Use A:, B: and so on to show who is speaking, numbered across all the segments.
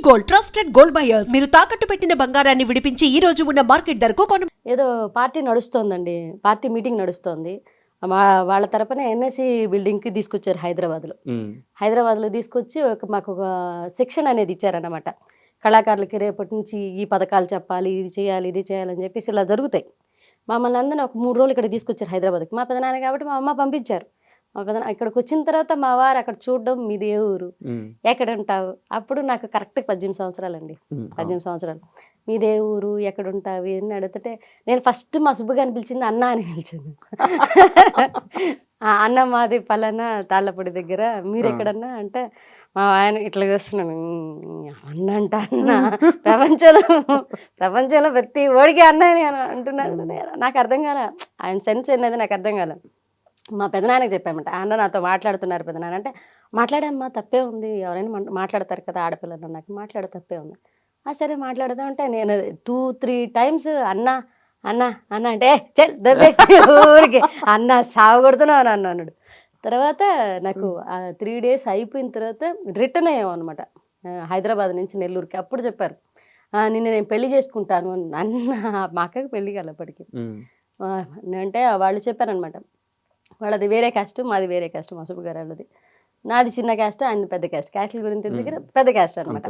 A: Gold trusted gold buyers మీరు తాకట్టు పెట్టిన బంగారాన్ని విడిపించి ఈ రోజు ఉన్న మార్కెట్ ధరకు కొను.
B: ఏదో పార్టీ నడుస్తోందండి, పార్టీ మీటింగ్ నడుస్తోంది. వాళ్ళ తరపున ఎన్ఎస్సి బిల్డింగ్కి తీసుకొచ్చారు హైదరాబాద్లో తీసుకొచ్చి మాకు ఒక సెక్షన్ అనేది ఇచ్చారన్నమాట. కళాకారులకి రేపటి నుంచి ఈ పథకాలు చెప్పాలి, ఇది చేయాలి, ఇది చేయాలని చెప్పేసి ఇలా జరుగుతాయి. మమ్మల్ని అందరినీ ఒక 3 రోజులు ఇక్కడ తీసుకొచ్చారు హైదరాబాద్కి. మా పెదనాన్న కాబట్టి మా అమ్మ పంపించారు. మా పెదనాన్న ఇక్కడికి వచ్చిన తర్వాత మా వారు అక్కడ చూడడం, మీది ఏ ఊరు, ఎక్కడ ఉంటావు, అప్పుడు నాకు కరెక్ట్ 18 సంవత్సరాలండి. 18 సంవత్సరాలు. మీదే ఊరు, ఎక్కడ ఉంటావు అని అడిగితే నేను ఫస్ట్ మా సుబ్బుగాని పిలిచింది అన్న అని పిలిచాను. అన్న మాది పలానా తాళ్ళపూడి దగ్గర, మీరు ఎక్కడన్నా అంటే మా ఆయన ఇట్లా చూస్తున్నాను. అన్న అంట అన్న, ప్రపంచంలో ప్రతి ఓడికి అన్న అని అంటున్నాను. నాకు అర్థం కాల, ఆయన సెన్స్ అనేది నాకు అర్థం కాల. మా పెదనాన్నకి చెప్పామంట, అన్న నాతో మాట్లాడుతున్నారు పెదనాన్న అంటే, మాట్లాడమ్మా తప్పే ఉంది, ఎవరైనా మాట్లాడతారు కదా ఆడపిల్లలు, నాకు మాట్లాడే తప్పే ఉంది. సరే మాట్లాడదాం అంటే నేను 2-3 టైమ్స్ అన్న అన్న అన్న అంటే చెల్ దబ్బే ఊరికి అన్న సాగు కొడుతున్నావు అని అన్నాడు. తర్వాత నాకు 3 days అయిపోయిన తర్వాత రిటర్న్ అయ్యాం అనమాట హైదరాబాద్ నుంచి నెల్లూరుకి. అప్పుడు చెప్పారు, నిన్ను నేను పెళ్లి చేసుకుంటాను అన్న. మా అక్కకి పెళ్లి కాలే అప్పటికి. అంటే వాళ్ళు చెప్పారనమాట, వాళ్ళది వేరే క్యాస్ట్, మాది వేరే క్యాస్ట్. మా సుబ్బు గారు వాళ్ళది, నాది చిన్న క్యాస్ట్, ఆయన పెద్ద క్యాస్ట్. క్యాస్ట్ల గురించి దగ్గర పెద్ద క్యాస్ట్ అనమాట.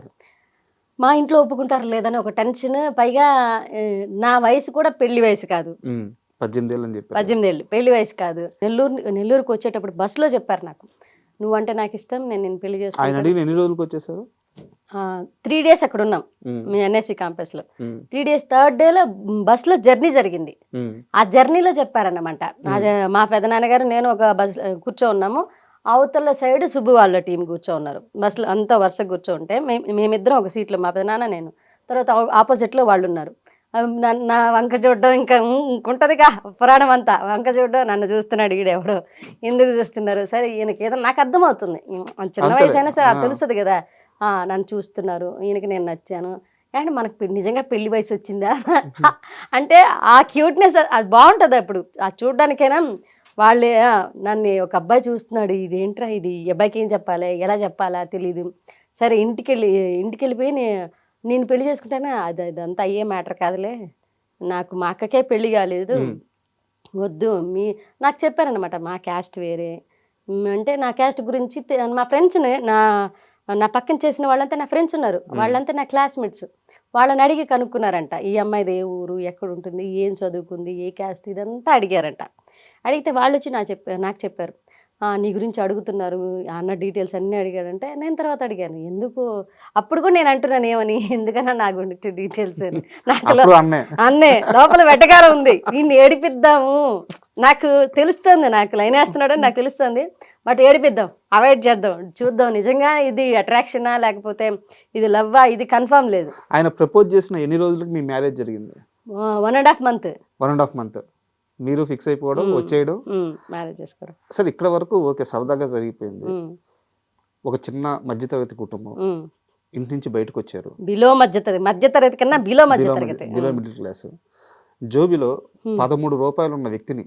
B: మా ఇంట్లో ఒప్పుకుంటారు లేదని ఒక టెన్షన్. పైగా నా వయసు కూడా పెళ్లి వయసు కాదు, 18 ఏళ్ళు పెళ్లి వయసు కాదు. నెల్లూరుకి వచ్చేటప్పుడు బస్సులో చెప్పారు నాకు, నువ్వంటే నాకు ఇష్టం, నేను పెళ్లి చేసుకుంటాను. 3 days అక్కడ ఉన్నాం మీ ఎన్ఎస్సి క్యాంపస్ లో. 3 days, 3rd day లో బస్ లో జర్నీ జరిగింది. ఆ జర్నీలో చెప్పారన్నమాట, మా పెదనాన్నగారు నేను ఒక బస్ కూర్చో ఉన్నాము, అవతల సైడ్ సుబ్బు వాళ్ళ టీం కూర్చో ఉన్నారు. బస్సులో అంతా వరుసగా కూర్చో ఉంటే మేమిద్దరం ఒక సీట్లో, మా పెదనాన్న నేను. తర్వాత ఆపోజిట్లో వాళ్ళు ఉన్నారు. నా వంక చూడడం ఇంకా ఇంకుంటుందిగా పురాణం అంతా, వంక చూడడం, నన్ను చూస్తున్నాడు ఈడెవడో, ఎందుకు చూస్తున్నారు, సరే ఈయనకి ఏదో నాకు అర్థమవుతుంది, చిన్న వయసు అయినా సరే తెలుస్తుంది కదా, నన్ను చూస్తున్నారు, ఈయనకి నేను నచ్చాను అంటే మనకు నిజంగా పెళ్లి వయసు వచ్చిందా అంటే ఆ క్యూట్నెస్ అది బాగుంటుంది. అప్పుడు ఆ చూడడానికైనా వాళ్ళే నన్ను ఒక అబ్బాయి చూస్తున్నాడు, ఇదేంట్రా ఇది, ఈ అబ్బాయికి ఏం చెప్పాలి, ఎలా చెప్పాలా తెలీదు. సరే ఇంటికి వెళ్ళిపోయి నేను పెళ్లి చేసుకుంటానే, ఇదంతా అయ్యే మ్యాటర్ కాదులే, నాకు మా అక్కకే పెళ్లి కాలేదు, వద్దు నాకు చెప్పారనమాట. మా క్యాస్ట్ వేరే అంటే నా క్యాస్ట్ గురించి మా ఫ్రెండ్స్ని నా పక్కన చేసిన వాళ్ళంతా నా ఫ్రెండ్స్ ఉన్నారు, వాళ్ళంతా నా క్లాస్మేట్స్. వాళ్ళని అడిగి కనుక్కున్నారంట, ఈ అమ్మాయిది ఏ ఊరు, ఎక్కడ ఉంటుంది, ఏం చదువుకుంది, ఏ క్యాస్ట్, ఇదంతా అడిగారంట. అడిగితే వాళ్ళు వచ్చి నాకు చెప్పారు, నీ గురించి అడుగుతున్నారు అన్న, డీటెయిల్స్ అన్నీ అడిగాడంటే. నేను తర్వాత అడిగాను, ఎందుకు అప్పుడు కూడా నేను అంటున్నాను ఏమని, ఎందుకన్నా నా గురించి డీటెయిల్స్ నాకు అన్నే లోపల వెటకారం ఉంది, వీడిని ఏడిపిద్దాము, నాకు తెలుస్తుంది, నాకు లైన్ వేస్తున్నాడని నాకు తెలుస్తుంది, బట్ ఏడిపిద్దాం, అవాయిడ్ చేద్దాం, చూద్దాం నిజంగా ఇది అట్రాక్షనా లేకపోతే ఇది లవ్వా, ఇది కన్ఫర్మ్ లేదు.
C: ఆయన ప్రపోజ్ చేసిన ఎన్ని రోజులకు మీ మ్యారేజ్ జరిగింది?
B: 1.5 month.
C: 1.5 month మీరు ఫిక్స్ అయిపోవడం, వచ్చేయడం,
B: మ్యారేజ్ చేసుకోవడం.
C: అసలు ఇక్కడ వరకు ఓకే, సరదాగా జరిగిపోయింది. ఒక చిన్న మధ్యతరగతి కుటుంబం, ఇంటి నుంచి బయటకు వచ్చారు,
B: బిలో మధ్యతరగతి కన్నా బిలో మధ్యతరగతి,
C: బిలో మిడిల్ క్లాస్. జోబిలో 13 రూపాయలు ఉన్న వ్యక్తిని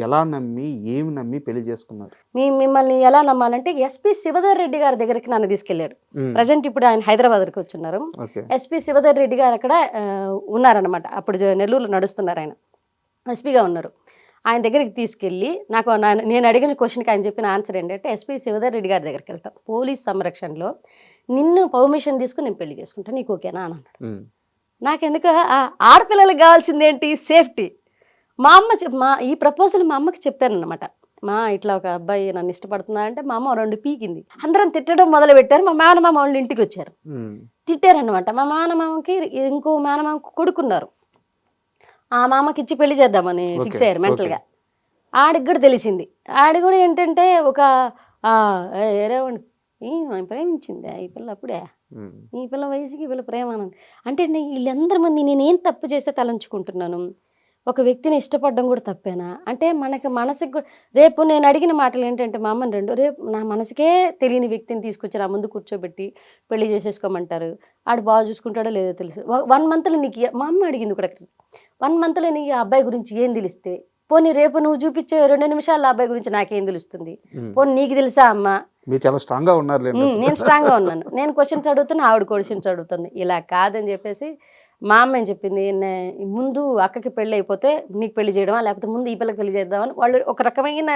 C: ఎలా నమ్మి, ఏమి నమ్మి పెళ్లి చేసుకున్నారు?
B: మిమ్మల్ని ఎలా నమ్మాలంటే ఎస్పీ శివధర్ రెడ్డి గారి దగ్గరికి నన్ను తీసుకెళ్లాడు. ప్రజెంట్ ఇప్పుడు ఆయన హైదరాబాద్కి వచ్చున్నారు. ఎస్పీ శివధర్ రెడ్డి గారు అక్కడ ఉన్నారనమాట. అప్పుడు నెల్లూరులో నడుస్తున్నారు, ఆయన ఎస్పీగా ఉన్నారు. ఆయన దగ్గరికి తీసుకెళ్ళి నేను అడిగిన క్వశ్చన్కి ఆయన చెప్పిన ఆన్సర్ ఏంటంటే, ఎస్పీ శివధర్ రెడ్డి గారి దగ్గరికి వెళ్తాం, పోలీస్ సంరక్షణలో నిన్ను పర్మిషన్ తీసుకుని నేను పెళ్లి చేసుకుంటాను, నీకు ఓకేనా అని అన్నాడు. నాకెందుకు, ఆడపిల్లలకు కావాల్సింది ఏంటి, సేఫ్టీ. మా అమ్మ ఈ ప్రపోజల్ మా అమ్మకి చెప్పానమాట, ఇట్లా ఒక అబ్బాయి నన్ను ఇష్టపడుతున్నారంటే మా అమ్మ 2 పీకింది. అందరం తిట్టడం మొదలు పెట్టారు. మా మేనమామ వాళ్ళు ఇంటికి వచ్చారు, తిట్టారనమాట. మా మేనమామకి ఇంకో మేనమామకి కొడుకున్నారు, ఆ మామకి ఇచ్చి పెళ్లి చేద్దామని ఫిక్స్ అయ్యారు మెంటల్గా. ఆడికి కూడా తెలిసింది. ఆడి కూడా ఏంటంటే ఒక ఏరేవండి ప్రేమించింది ఈ పిల్ల, అప్పుడే ఈ పిల్ల వయసుకి ఈ పిల్ల ప్రేమానంది అంటే వీళ్ళందరి మంది నేనేం తప్పు చేస్తే తలంచుకుంటున్నాను, ఒక వ్యక్తిని ఇష్టపడడం కూడా తప్పేనా అంటే మనసుకి కూడా. రేపు నేను అడిగిన మాటలు ఏంటంటే మా అమ్మని రేపు నా మనసుకే తెలియని వ్యక్తిని తీసుకొచ్చి నా ముందు కూర్చోబెట్టి పెళ్లి చేసేసుకోమంటారు, ఆడు బాగా చూసుకుంటాడో లేదో తెలుసు. 1 monthలో నీకు, మా అమ్మ అడిగింది కూడా, 1 monthలో నీకు ఆ అబ్బాయి గురించి ఏం తెలిస్తే, పోనీ రేపు నువ్వు చూపించే 2 నిమిషాల్లో అబ్బాయి గురించి నాకేం తెలుస్తుంది, పోనీ నీకు తెలుసా అమ్మ,
C: మీరు చాలా స్ట్రాంగ్ గా ఉన్నారు.
B: నేను స్ట్రాంగ్గా ఉన్నాను. నేను క్వశ్చన్స్ అడుగుతున్నా, ఆవిడ క్వశ్చన్స్ అడుగుతుంది. ఇలా కాదని చెప్పేసి మా అమ్మ ఏం చెప్పింది, ముందు అక్కకి పెళ్ళి అయిపోతే నీకు పెళ్లి చేయడమా, లేకపోతే ముందు ఈ పిల్లకి పెళ్లి చేద్దామని వాళ్ళు ఒక రకమైన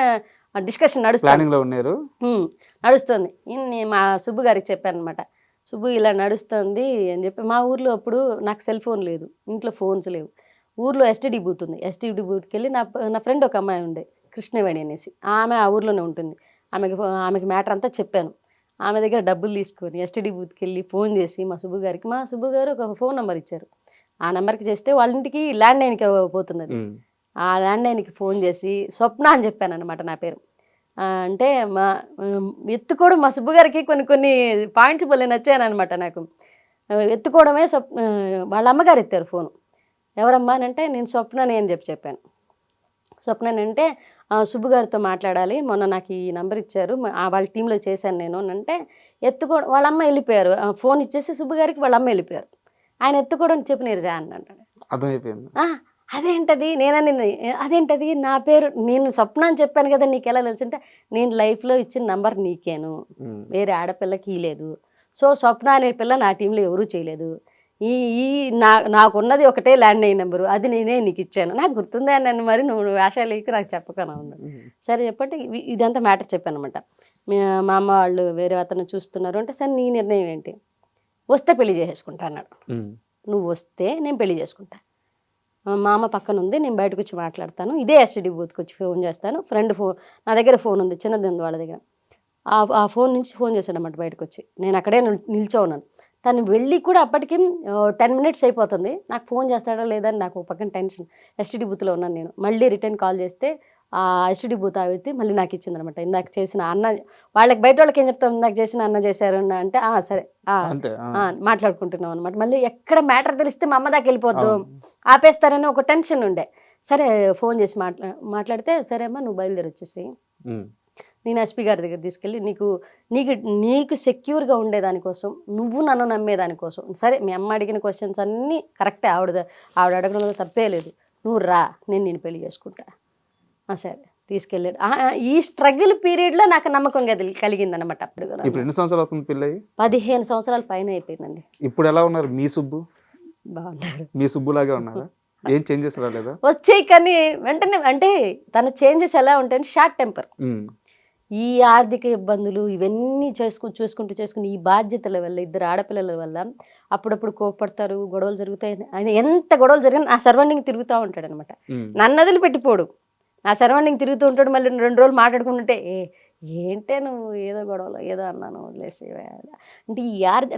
B: డిస్కషన్ నడుస్తుంది.
C: ప్లానింగ్ లో ఉన్నారు.
B: నడుస్తుంది. మా సుబ్బు గారికి చెప్పాను అనమాట. సుబ్బు ఇలా నడుస్తుంది అని చెప్పి, మా ఊర్లో అప్పుడు నాకు సెల్ ఫోన్ లేదు, ఇంట్లో ఫోన్స్ లేవు. ఊర్లో ఎస్టీడీ బూత్ ఉంది. ఎస్టీడీ బూత్కి వెళ్ళి నా ఫ్రెండ్ ఒక అమ్మాయి ఉండే, కృష్ణవేణి అనేసి, ఆమె ఆ ఊర్లోనే ఉంటుంది. ఆమెకి మ్యాటర్ అంతా చెప్పాను. ఆమె దగ్గర డబ్బులు తీసుకొని ఎస్టీడీ బూత్కి వెళ్ళి ఫోన్ చేసి మా సుబ్బు గారు ఒక ఫోన్ నెంబర్ ఇచ్చారు. ఆ నెంబర్కి చేస్తే వాళ్ళ ఇంటికి ల్యాండ్ లైన్కి పోతుంది అది. ఆ ల్యాండ్ లైన్కి ఫోన్ చేసి స్వప్న అని చెప్పాను అనమాట నా పేరు. అంటే ఎత్తుకోవడం మా సుబ్బు గారికి కొన్ని పాయింట్స్ భలే నచ్చాయనమాట నాకు. ఎత్తుకోవడమే వాళ్ళ అమ్మగారు ఎత్తారు ఫోను. ఎవరమ్మా అని అంటే, నేను స్వప్నని అని చెప్పాను. స్వప్నని అంటే, సుబ్బు గారితో మాట్లాడాలి, మొన్న నాకు ఈ నెంబర్ ఇచ్చారు, వాళ్ళ టీంలో చేశాను నేను అని అంటే, వాళ్ళ అమ్మ వెళ్ళిపోయారు. ఫోన్ ఇచ్చేసి సుబ్బు గారికి వాళ్ళ అమ్మ వెళ్ళిపోయారు. ఆయన ఎత్తుకోవడం చెప్పి నేను రా అన్నాడు.
C: అర్థమైపోయింది.
B: అదేంటది అదేంటది నా పేరు, నేను స్వప్న అని చెప్పాను కదా, నీకు ఎలా తెలుసు అంటే, నేను లైఫ్లో ఇచ్చిన నంబర్ నీకేను, వేరే ఆడపిల్లకి లేదు. సో స్వప్న అనే పిల్ల నా టీంలో ఎవరూ చేయలేదు. నాకున్నది ఒకటే ల్యాండ్ లైన్ నెంబరు, అది నేనే నీకు ఇచ్చాను, నాకు గుర్తుందే అన్నాను. మరి నువ్వు వేషాలకి నాకు చెప్పకనా ఉన్నాడు. సరే చెప్పంటే ఇదంతా మ్యాటర్ చెప్పాను అనమాట. మా అమ్మ వాళ్ళు వేరే అతను చూస్తున్నారు అంటే, సరే నీ నిర్ణయం ఏంటి, వస్తే పెళ్లి చేసేసుకుంటా అన్నాడు. నువ్వు వస్తే నేను పెళ్లి చేసుకుంటా, మా అమ్మ పక్కన ఉంది, నేను బయటకు వచ్చి మాట్లాడతాను, ఇదే ఎస్టీడీ బూత్కి వచ్చి ఫోన్ చేస్తాను, ఫ్రెండ్ ఫోన్ నా దగ్గర ఫోన్ ఉంది, చిన్నది ఉంది వాళ్ళ దగ్గర. ఆ ఫోన్ నుంచి ఫోన్ చేశాడు అన్నమాట బయటకు వచ్చి. నేను అక్కడే నిల్చో ఉన్నాను. తను వెళ్ళి కూడా అప్పటికి 10 minutes అయిపోతుంది. నాకు ఫోన్ చేస్తాడా లేదా అని నాకు పక్కన టెన్షన్. ఎస్టీడీ బూత్లో ఉన్నాను నేను. మళ్ళీ రిటర్న్ కాల్ చేస్తే ఆ ఎస్టీడీ బూత్ ఆవితే మళ్ళీ నాకు ఇచ్చింది అనమాట. ఇందాక చేసిన అన్న వాళ్ళకి, బయట వాళ్ళకి ఏం చెప్తాం, ఇందాక చేసిన అన్న చేశారు అంటే సరే మాట్లాడుకుంటున్నాం అనమాట. మళ్ళీ ఎక్కడ మ్యాటర్ తెలిస్తే మా అమ్మ దాకా వెళ్ళిపోద్దు, ఆపేస్తారని ఒక టెన్షన్ ఉండే. సరే ఫోన్ చేసి మాట్లాడితే, సరే అమ్మా నువ్వు బయలుదేరి వచ్చేసి నేను ఎస్పీ గారి దగ్గర తీసుకెళ్ళి నీకు సెక్యూర్గా ఉండేదానికోసం, నువ్వు నన్ను నమ్మేదానికోసం, సరే మీ అమ్మ అడిగిన క్వశ్చన్స్ అన్నీ కరెక్టే, ఆవిడ అడగడంలో తప్పే లేదు, నువ్వు రా, నేను పెళ్లి చేసుకుంటా. సరే తీసుకెళ్ళాడు. ఈ స్ట్రగుల్ పీరియడ్లో నాకు నమ్మకం కలిగింది అనమాట.
C: ఇప్పుడు ఎన్ని సంవత్సరాలు అవుతుంది పెళ్ళి?
B: 15 సంవత్సరాల పైన అయిపోయిందండి.
C: ఇప్పుడు ఎలా ఉన్నారు మీ సుబ్బు?
B: బాగున్నారు.
C: మీ సుబ్బులాగే ఉన్నారా? ఏం చేంజెస్ రాలేదా?
B: వచ్చాయి, కానీ వెంటనే అంటే తన చేంజెస్ ఎలా ఉంటాయని షార్ట్ టెంపర్, ఈ ఆర్థిక ఇబ్బందులు ఇవన్నీ చూసుకుంటూ ఈ బాధ్యతల వల్ల, ఇద్దరు ఆడపిల్లల వల్ల అప్పుడప్పుడు కోపడతారు, గొడవలు జరుగుతాయి. ఆయన ఎంత గొడవలు జరిగినా నా సర్వెండింగ్ తిరుగుతూ ఉంటాడు అనమాట. నన్ను వదిలిపెట్టిపోడు, నా సర్వెండింగ్ తిరుగుతూ ఉంటాడు. మళ్ళీ 2 రోజులు మాట్లాడుకుంటుంటే, ఏంటే నువ్వు ఏదో గొడవలో ఏదో అన్నాను వదిలేసి అంటే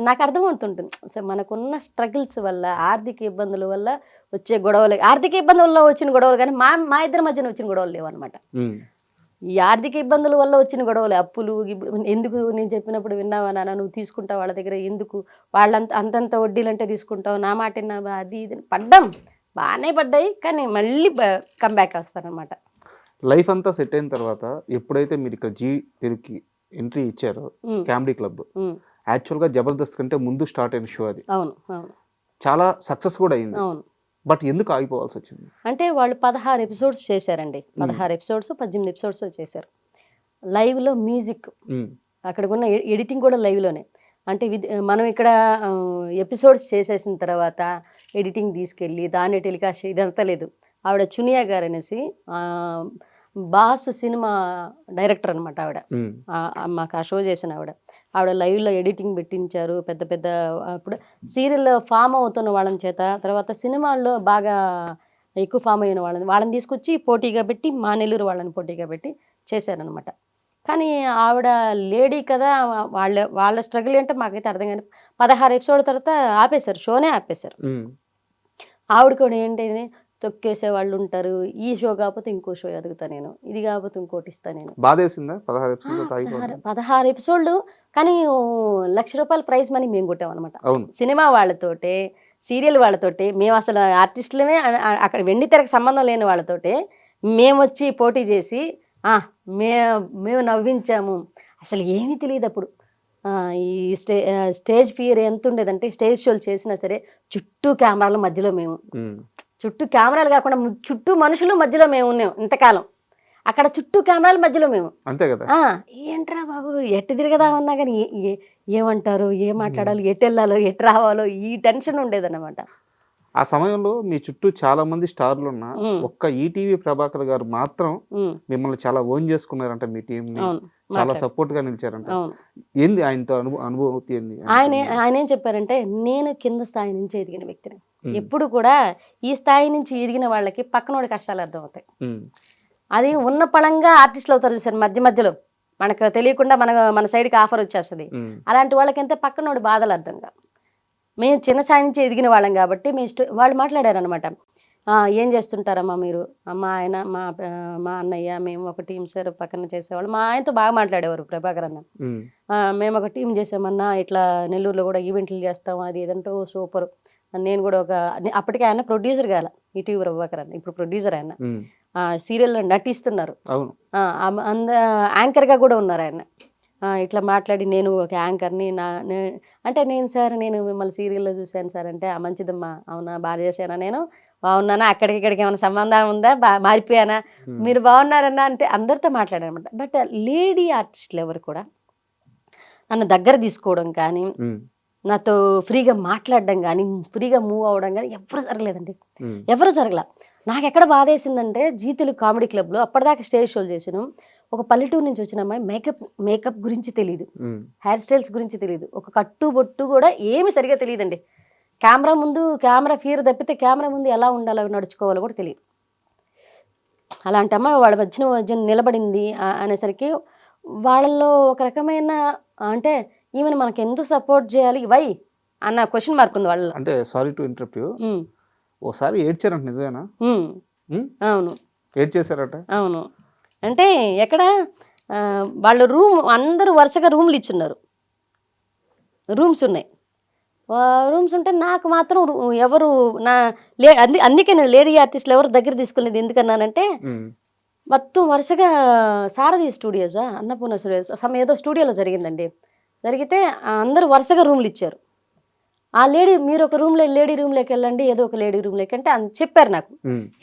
B: నాకు అర్థమవుతుంటుంది. సో మనకున్న స్ట్రగుల్స్ వల్ల, ఆర్థిక ఇబ్బందుల వల్ల వచ్చే గొడవలు, ఆర్థిక ఇబ్బందుల్లో వచ్చిన గొడవలు, కానీ మా ఇద్దరి మధ్యన వచ్చిన గొడవలు లేవన్నమాట. ఈ ఆర్థిక ఇబ్బందుల వల్ల వచ్చిన గొడవలు, అప్పులు ఎందుకు, నేను చెప్పినప్పుడు విన్నావా నాన్న, నువ్వు తీసుకుంటావు వాళ్ళ దగ్గర, ఎందుకు అంతంత వడ్డీలంటే తీసుకుంటావు, నా మాట విన్నావా, అది ఇది పడ్డాం, బాగానే పడ్డాయి, కానీ మళ్ళీ కంబ్యాక్ వస్తానమాట.
C: లైఫ్ అంతా సెట్ అయిన తర్వాత ఎప్పుడైతే మీరు ఇక్కడ జీ తెలుగుకి ఎంట్రీ ఇచ్చారో, కామెడీ క్లబ్ యాక్చువల్గా జబర్దస్త్ కంటే ముందు స్టార్ట్ అయిన షో అది.
B: అవును,
C: చాలా సక్సెస్ కూడా అయింది.
B: అవును.
C: బట్ ఎందుకు ఆగిపోవాల్సి వచ్చింది
B: అంటే వాళ్ళు 16 ఎపిసోడ్స్ చేశారండి. 18 ఎపిసోడ్స్ చేశారు. లైవ్లో మ్యూజిక్, అక్కడ ఉన్న ఎడిటింగ్ కూడా లైవ్లోనే. అంటే మనం ఇక్కడ ఎపిసోడ్స్ చేసేసిన తర్వాత ఎడిటింగ్ తీసుకెళ్ళి దాన్ని టెలికాస్ట్ ఇదంతా లేదు. ఆవిడ చునియా గారు అనేసి బాస్ సినిమా డైరెక్టర్ అనమాట ఆవిడ. మాకు ఆ షో చేసిన ఆవిడ లైవ్లో ఎడిటింగ్ పెట్టించారు. పెద్ద అప్పుడు సీరియల్లో ఫామ్ అవుతున్న వాళ్ళని చేత, తర్వాత సినిమాల్లో బాగా ఎక్కువ ఫామ్ అయిన వాళ్ళని తీసుకొచ్చి పోటీగా పెట్టి, మా నెల్లూరు వాళ్ళని పోటీగా పెట్టి చేశారనమాట. కానీ ఆవిడ లేడీ కదా, వాళ్ళ స్ట్రగుల్ ఏంటో మాకైతే అర్థం కానీ 16 ఎపిసోడ్ తర్వాత ఆపేశారు, షోనే ఆపేశారు. ఆవిడ కూడా ఏంటి, తొక్కేసే వాళ్ళు ఉంటారు, ఈ షో కాకపోతే ఇంకో షో ఎదుగుతా నేను, ఇది కాకపోతే ఇంకోటి ఇస్తా నేను.
C: బాధేసిందా
B: 16 ఎపిసోడ్లు, కానీ ₹1,00,000 ప్రైజ్ మనీ మేము కొట్టామన్నమాట. సినిమా వాళ్ళతోటే, సీరియల్ వాళ్ళతోటే, మేము అసలు ఆర్టిస్టులమే, అక్కడ వెండి తెరకు సంబంధం లేని వాళ్ళతోటే మేము వచ్చి పోటీ చేసి మేము నవ్వించాము. అసలు ఏమీ తెలియదు అప్పుడు. ఈ స్టేజ్ ఫియర్ ఎంత ఉండేదంటే, స్టేజ్ షోలు చేసినా సరే చుట్టూ కెమెరాల మధ్యలో మేము, చుట్టూ కెమెరాలు కాకుండా చుట్టూ మనుషులు మధ్యలో మేము ఉన్నాం ఇంతకాలం. అక్కడ చుట్టూ కెమెరాల మధ్యలో మేము.
C: అంతే కదా.
B: ఏంట్రా బాబు ఎట్టు తిరగదామన్నా కానీ ఏమంటారు, ఏం మాట్లాడాలో, ఎటు వెళ్ళాలో, ఎటు రావాలో ఈ టెన్షన్ ఉండేదన్నమాట.
C: ఆ సమయంలో మీ చుట్టూ చాలా మంది స్టార్లు ఉన్నా ఒక్క ఈటీవీ ప్రభాకర్ గారు మాత్రం మిమ్మల్ని చాలా ఓన్ చేసుకున్నారంట, మీ టీం ని చాలా సపోర్ట్ గా నిలిచారంట. ఏంది ఆయనతో అనుభూతి ఏంది?
B: ఆయన ఏం చెప్పారంటే, నేను కింద స్థాయి నుంచి ఎదిగిన వ్యక్తిని. ఎప్పుడు కూడా ఈ స్థాయి నుంచి ఎదిగిన వాళ్ళకి పక్కనోడి కష్టాలు అర్థం అవుతాయి. అది ఉన్న పళంగా ఆర్టిస్టులు అవుతారు చూసారు, మధ్య మధ్యలో మనకు తెలియకుండా మన సైడ్కి ఆఫర్ వచ్చేస్తుంది. అలాంటి వాళ్ళకంటే పక్కనోడి బాధలు అర్థంగా. మేము చిన్న స్థాయి నుంచి ఎదిగిన వాళ్ళం కాబట్టి వాళ్ళు మాట్లాడారు అనమాట. ఏం చేస్తుంటారమ్మా మీరు, మా ఆయన మా అన్నయ్య మేము ఒక టీం సార్ పక్కన చేసేవాళ్ళు. మా ఆయనతో బాగా మాట్లాడేవారు ప్రభాకర్ అన్న. మేము ఒక టీం చేసామన్నా, ఇట్లా నెల్లూరులో కూడా ఈవెంట్లు చేస్తాం, అది ఏదంటూ సూపర్. నేను కూడా అప్పటికే ఆయన ప్రొడ్యూసర్ కాల ఈటీవీ ప్రభాకర్ అన్న, ఇప్పుడు ప్రొడ్యూసర్ ఆయన. సీరియల్లో నటిస్తున్నారు, యాంకర్గా కూడా ఉన్నారు ఆయన. ఇట్లా మాట్లాడి నేను ఒక యాంకర్ని అంటే నేను మిమ్మల్ని సీరియల్లో చూశాను సార్ అంటే, మంచిదమ్మా, అవునా, బాగా చేశానా, నేను బాగున్నానా, ఇక్కడికి ఏమైనా సంబంధం ఉందా, మారిపోయానా, మీరు బాగున్నారన్నా అంటే అందరితో మాట్లాడారనమాట. బట్ లేడీ ఆర్టిస్టులు ఎవరు కూడా నన్ను దగ్గర తీసుకోవడం కానీ, నాతో ఫ్రీగా మాట్లాడడం కానీ, ఫ్రీగా మూవ్ అవ్వడం కానీ ఎవరు జరగలేదండి. ఎవరు జరగల. నాకు ఎక్కడ బాధ వేసిందంటే, జీతులు కామెడీ క్లబ్లో అప్పటిదాకా స్టేజ్ షోలు చేసాను. ఒక పల్లెటూరు నుంచి వచ్చిన అమ్మాయి మేకప్ గురించి తెలియదు, హెయిర్ స్టైల్స్ గురించి తెలియదు, ఒక కట్టు బొట్టు కూడా ఏమి సరిగా తెలియదండి. కెమెరా ఫీర్ తప్పితే కెమెరా ముందు ఎలా ఉండాలో నడుచుకోవాలో కూడా తెలియదు. అలాంటి అమ్మాయి వాళ్ళ మధ్యన నిలబడింది అనేసరికి వాళ్ళల్లో ఒక రకమైన అంటే ఈమెను మనకి ఎందుకు సపోర్ట్ చేయాలి వై అన్న క్వశ్చన్ మార్క్ ఉంది వాళ్ళలో.
C: అంటే సారీ టు ఇంటరప్ట్ యు, ఓసారి ఏడ్చారంట, నిజమేనా?
B: అవును,
C: ఏడ్చేశారట.
B: అవును. అంటే ఎక్కడ వాళ్ళ అందరూ వరుసగా రూమ్లు ఇచ్చున్నారు, రూమ్స్ ఉన్నాయి. రూమ్స్ ఉంటే నాకు మాత్రం ఎవరు అందుకే నేను లేడీ ఆర్టిస్టులు ఎవరు దగ్గర తీసుకునేది ఎందుకన్నానంటే, మొత్తం వరుసగా సారథి స్టూడియోసా అన్నపూర్ణ స్టూడియోస్ ఏదో స్టూడియోలో జరిగిందండి. జరిగితే అందరూ వరుసగా రూమ్లు ఇచ్చారు. మీరు ఒక లేడీ రూమ్లోకి వెళ్ళండి, ఏదో ఒక లేడీ రూమ్లోకి అంటే చెప్పారు నాకు.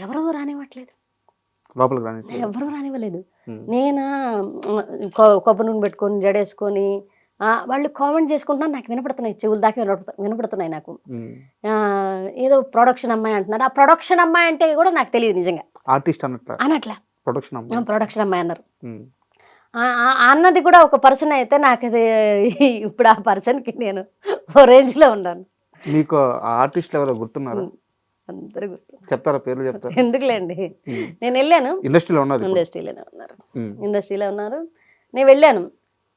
B: ఎవరో రానివ్వట్లేదు, ఎవరూ రానివ్వలేదు. నేనా కొబ్బరి నూనె పెట్టుకొని జడేసుకొని వాళ్ళు కామెంట్ చేసుకుంటున్నారు, నాకు వినపడుతున్నాయి, చెవులు దాకా వినపడుతున్నాయి నాకు. ఏదో ప్రొడక్షన్ అమ్మాయి అంటున్నారు. ఆ ప్రొడక్షన్ అమ్మాయి అంటే కూడా నాకు తెలియదు నిజంగా,
C: ఆర్టిస్ట్
B: అనట్లా ప్రొడక్షన్ అమ్మాయి అన్నారు. అన్నది కూడా ఒక పర్సన్ అయితే నాకు అది ఇప్పుడు ఆ పర్సన్కి నేను ఓ రేంజ్లో ఉన్నాను.
C: మీకు ఆర్టిస్ట్ ఎవరో గుర్తున్నారా?
B: అందరూ గుర్తు
C: చెప్తారా, పేర్లు చెప్తారా?
B: ఎందుకులేండి, నేను వెళ్ళాను.
C: ఇండస్ట్రీలో ఉన్నారు,
B: ఇండస్ట్రీలో ఉన్నారు. నేను వెళ్ళాను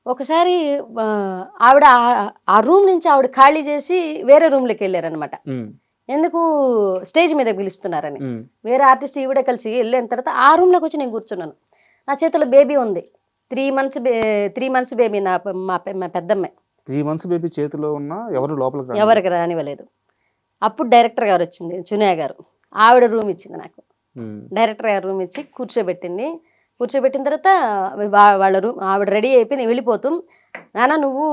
B: ఒకసారి. ఆవిడ ఆ రూమ్ నుంచి ఆవిడ ఖాళీ చేసి వేరే రూమ్లోకి వెళ్ళారనమాట. ఎందుకు, స్టేజ్ మీద పిలుస్తున్నారని. వేరే ఆర్టిస్ట్ ఈవిడ కలిసి వెళ్ళిన తర్వాత ఆ రూమ్లోకి వచ్చి నేను కూర్చున్నాను. నా చేతిలో బేబీ ఉంది, 3 months బేబీ. మా పెద్దమ్మాయి
C: 3 months బేబీ చేతిలో ఉన్న
B: ఎవరికి రానివ్వలేదు. అప్పుడు డైరెక్టర్ గారు వచ్చింది, చునియా గారు. ఆవిడ రూమ్ ఇచ్చింది నాకు. డైరెక్టర్ గారు రూమ్ ఇచ్చి కూర్చోబెట్టిన తర్వాత వాళ్ళ రూమ్ ఆవిడ రెడీ అయిపోయి వెళ్ళిపోతూ, నాన్న నువ్వు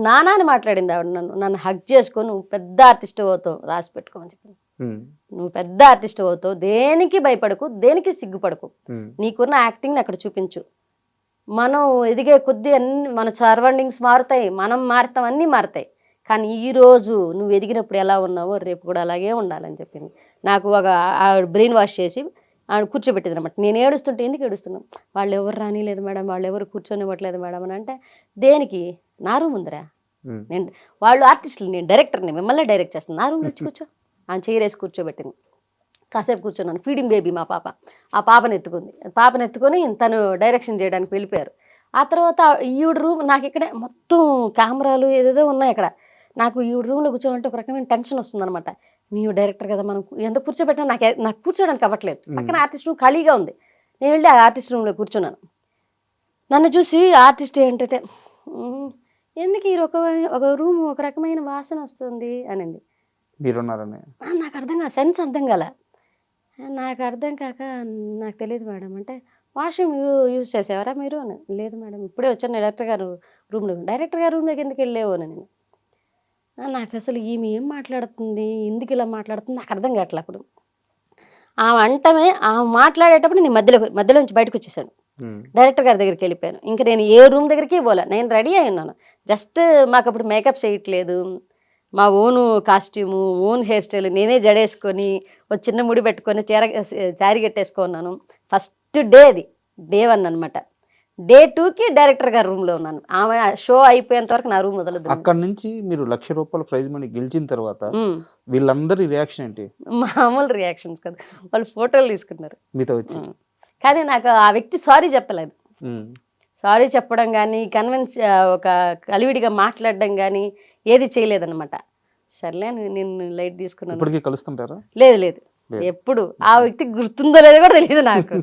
B: నానా అని మాట్లాడింది ఆవిడ. నన్ను హగ్ చేసుకొని, నువ్వు పెద్ద ఆర్టిస్ట్ అవుతావు, రాసి పెట్టుకోమని చెప్పింది. నువ్వు పెద్ద ఆర్టిస్ట్ అవుతావు, దేనికి భయపడకు, దేనికి సిగ్గుపడకు, నీకున్న యాక్టింగ్ని అక్కడ చూపించు. మనం ఎదిగే కొద్దీ మన సరౌండింగ్స్ మారుతాయి, మనం మారుతాం, అన్నీ మారుతాయి. కానీ ఈరోజు నువ్వు ఎదిగినప్పుడు ఎలా ఉన్నావో రేపు కూడా అలాగే ఉండాలని చెప్పింది. నాకు ఆవిడ బ్రెయిన్ వాష్ చేసి కూర్చోబెట్టింది అనమాట. నేను ఏడుస్తుంటే, ఎందుకు ఏడుస్తున్నాం, వాళ్ళు ఎవరు రానిలేదు మేడం, వాళ్ళు ఎవరు కూర్చొనివ్వట్లేదు మేడం అని అంటే, దేనికి, నా రూమ్ ఉందిరా, నేను వాళ్ళు ఆర్టిస్టులు, నేను డైరెక్టర్ని, మిమ్మల్ని డైరెక్ట్ చేస్తాను, నా రూమ్లో వచ్చి కూర్చో. ఆయన చైరేసి కూర్చోబెట్టింది. కాసేపు కూర్చున్నాను. ఫీడింగ్ బేబీ మా పాప. ఆ పాపను ఎత్తుకొని తను డైరెక్షన్ చేయడానికి వెళ్ళిపోయారు. ఆ తర్వాత ఈవిడ రూమ్ నాకు ఇక్కడే మొత్తం కెమెరాలు ఏదేదో ఉన్నాయి అక్కడ. నాకు ఈవిడ రూమ్లో కూర్చోమంటే ఒక రకమైన టెన్షన్ వస్తుంది అనమాట. మేము డైరెక్టర్ కదా, మనం ఎంత కూర్చోబెట్టినా నాకు కూర్చోడానికి అవ్వట్లేదు. పక్కన ఆర్టిస్ట్ రూమ్ ఖాళీగా ఉంది. నేను వెళ్ళి ఆ ఆర్టిస్ట్ రూమ్లో కూర్చున్నాను. నన్ను చూసి ఆర్టిస్ట్ ఏంటంటే, ఎందుకు ఈ ఒక రూమ్ ఒక రకమైన వాసన వస్తుంది అనింది. నాకు సెన్స్ అర్థం కాల. నాకు అర్థం కాక, నాకు తెలియదు మేడం అంటే, వాష్రూమ్ యూజ్ చేసేవారా మీరు అని. లేదు మేడం, ఇప్పుడే వచ్చాను డైరెక్టర్ గారు రూమ్లోకి ఎందుకు వెళ్ళేవో అని. నాకు అసలు ఈమె ఏం మాట్లాడుతుంది, ఎందుకు ఇలా మాట్లాడుతుంది నాకు అర్థం కావట్లే. అప్పుడు ఆమె అంటమే ఆమె మాట్లాడేటప్పుడు నేను మధ్యలోంచి బయటకు వచ్చేసాను. డైరెక్టర్ గారి దగ్గరికి వెళ్ళిపోయాను. ఇంకా నేను ఏ రూమ్ దగ్గరికి పోలే, నేను రెడీ అయి ఉన్నాను. జస్ట్ మాకు అప్పుడు మేకప్ చేయట్లేదు, మా own costume, own hair style, నేనే జడేసుకొని ఒక చిన్న ముడి పెట్టుకొని శారీ కట్టేసుకున్నాను. ఫస్ట్ డే అది, డే 1 అనమాట. డే 2కి డైరెక్టర్ గారి రూమ్లో ఉన్నాను. ఆమె షో అయిపోయేంత వరకు నా రూమ్ వదలదు.
C: అక్కడ నుంచి మీరు ₹1,00,000 ప్రైజ్ మనీ గెలిచిన తర్వాత వీళ్ళందరి రియాక్షన్ ఏంటి?
B: మామూలు రియాక్షన్స్ కదా, వాళ్ళు ఫోటోలు తీసుకున్నారు
C: మీతో వచ్చి.
B: కానీ నాకు ఆ వ్యక్తి సారీ చెప్పలేదు. సారీ చెప్పడం కానీ, కన్విన్స్ ఒక కలివిడిగా మాట్లాడడం కానీ ఏది చేయలేదన్నమాట. సర్లే నేను లైట్ తీసుకున్నాను.
C: ఇప్పటికీ కలుస్తుంటారా?
B: లేదు, ఎప్పుడు ఆ వ్యక్తి గుర్తుందో లేదో కూడా తెలియదు నాకు.